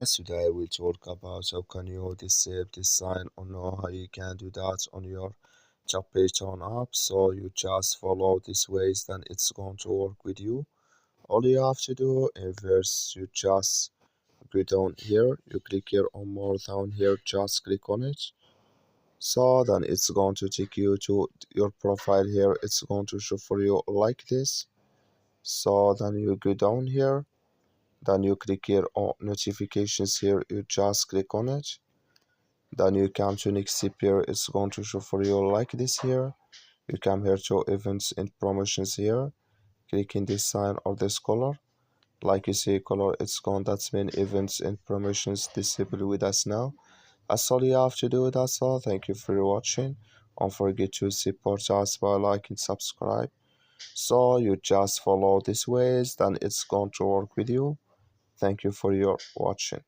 Today we talk about how can you disable this sign or know how you can do that on your Tappytoon app. So you just follow these ways, then it's going to work with you. All you have to do is first you just go down here, you click here on more down here, just click on it. So then it's going to take you to your profile here. It's going to show for you like this. So then you go down here, then you click here on notifications here, you just click on it. Then you come to next step here, it's going to show for you like this here. You come here to events and promotions here, click in this sign or this color. Like you see color, it's gone, that's been events and promotions disabled with us now. That's all you have to do, that's all. Thank you for watching. Don't forget to support us by like and subscribe. So you just follow these ways, then it's going to work with you. Thank you for your watching.